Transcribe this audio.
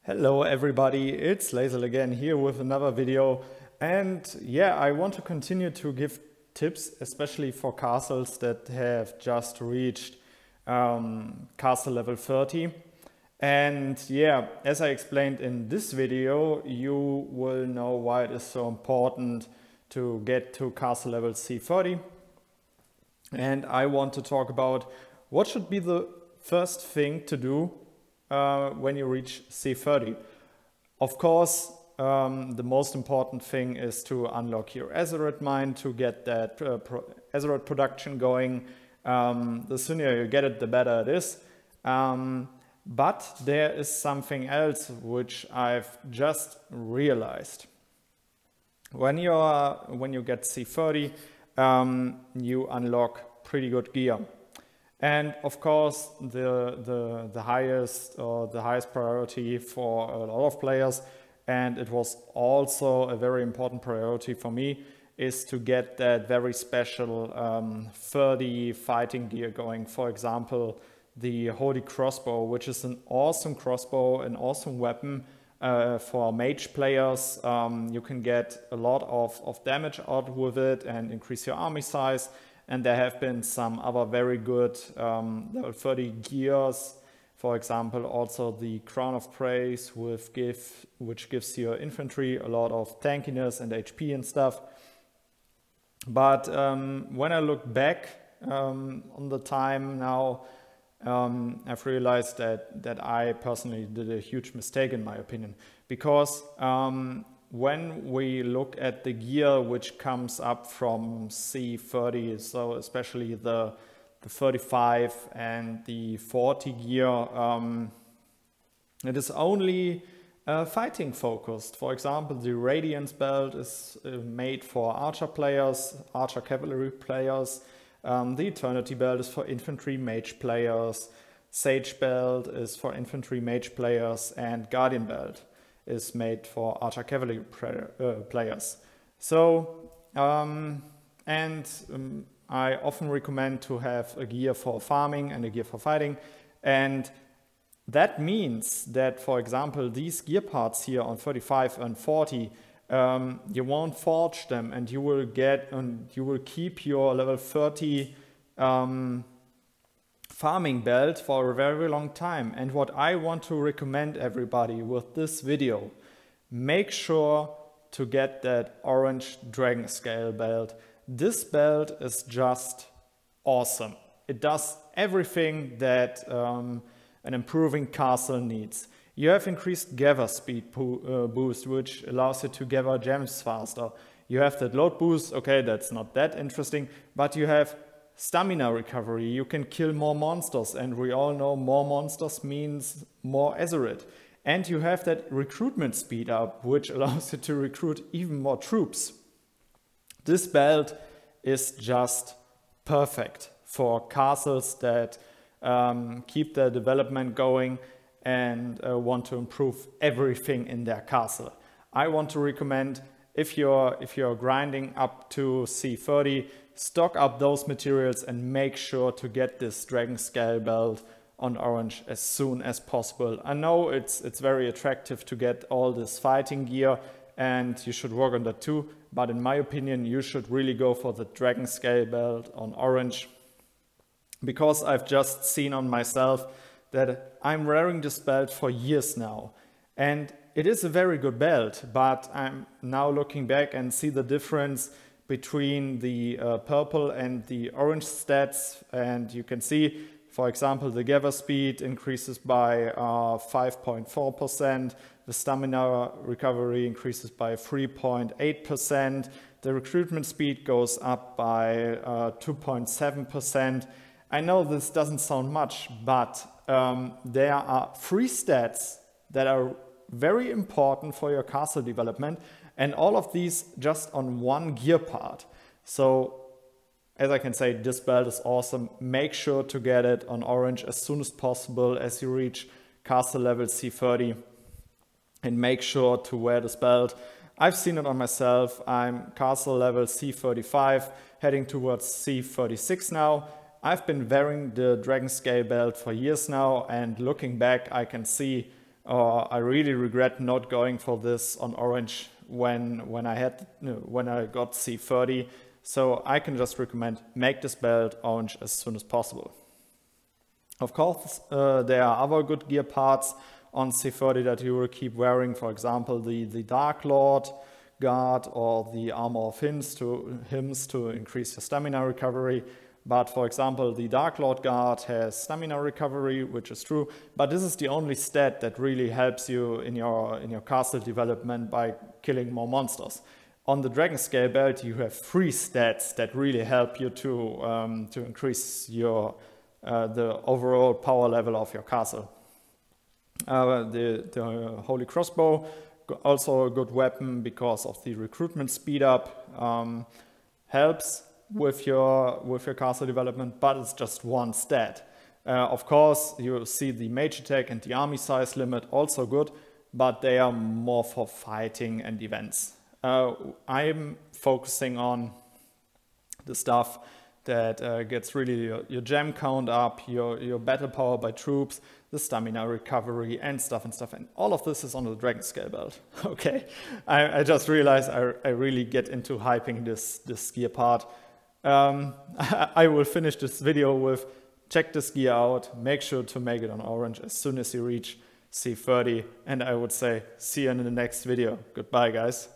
Hello everybody, it's Lazel again here with another video, and yeah, I want to continue to give tips, especially for castles that have just reached castle level 30. And yeah, as I explained in this video, you will know why it is so important to get to castle level C30. And I want to talk about what should be the first thing to do when you reach C30. Of course, the most important thing is to unlock your Azeroth mine to get that Azeroth production going. The sooner you get it, the better it is. But there is something else which I've just realized. When you get C30, you unlock pretty good gear. And of course, the highest priority for a lot of players, and it was also a very important priority for me, is to get that very special 30 fighting gear going. For example, the Holy Crossbow, which is an awesome crossbow, an awesome weapon for mage players. You can get a lot of damage out with it and increase your army size. And there have been some other very good level 30 gears. For example, also the Crown of Praise which gives your infantry a lot of tankiness and HP and stuff. But when I look back on the time now, I've realized that I personally did a huge mistake in my opinion. Because when we look at the gear which comes up from C30, so especially the 35 and the 40 gear, it is only fighting focused. For example, the Radiance belt is made for archer players, archer cavalry players. The Eternity belt is for infantry mage players. Sage belt is for infantry mage players, and Guardian belt is made for archer cavalry players. So, I often recommend to have a gear for farming and a gear for fighting. And that means that, for example, these gear parts here on 35 and 40, you won't forge them, and you will keep your level 30 farming belt for a very long time. And what I want to recommend everybody with this video, make sure to get that orange dragon scale belt. This belt is just awesome. It does everything that an improving castle needs. You have increased gather speed boost, which allows you to gather gems faster. You have that load boost, okay, that's not that interesting, but you have stamina recovery. You can kill more monsters, and we all know more monsters means more Azeroth. And you have that recruitment speed up, which allows you to recruit even more troops. This belt is just perfect for castles that keep their development going and want to improve everything in their castle. I want to recommend, if you're grinding up to C30, stock up those materials and make sure to get this dragon scale belt on orange as soon as possible. I know it's very attractive to get all this fighting gear, and you should work on that too, but in my opinion you should really go for the dragon scale belt on orange, because I've just seen on myself that I'm wearing this belt for years now, and it is a very good belt, but I'm now looking back and see the difference between the purple and the orange stats. And you can see, for example, the gather speed increases by 5.4%, the stamina recovery increases by 3.8%, the recruitment speed goes up by 2.7%. I know this doesn't sound much, but there are 3 stats that are very important for your castle development, and all of these just on one gear part. So, as I can say, this belt is awesome. Make sure to get it on orange as soon as possible as you reach castle level C30, and make sure to wear this belt. I've seen it on myself. I'm castle level C35, heading towards C36 now. I've been wearing the dragon scale belt for years now, and looking back I can see or I really regret not going for this on orange when I got C30. So I can just recommend make this belt orange as soon as possible. Of course, there are other good gear parts on C30 that you will keep wearing. For example, the Dark Lord guard or the Armor of Hymns to increase your stamina recovery. But for example, the Dark Lord guard has stamina recovery, which is true, but this is the only stat that really helps you in your castle development by killing more monsters. On the Dragon Scale belt, you have 3 stats that really help you to increase the overall power level of your castle. The Holy Crossbow, also a good weapon because of the recruitment speed up, helps with your castle development, but it's just 1 stat. Of course, you see the mage attack and the army size limit, also good, but they are more for fighting and events. I'm focusing on the stuff that gets really your gem count up, your battle power by troops, the stamina recovery and stuff, and all of this is on the Dragon Scale belt. Okay, I just realized I really get into hyping this gear part. I will finish this video with check this gear out, make sure to make it on orange as soon as you reach C30, and I would say see you in the next video. Goodbye, guys.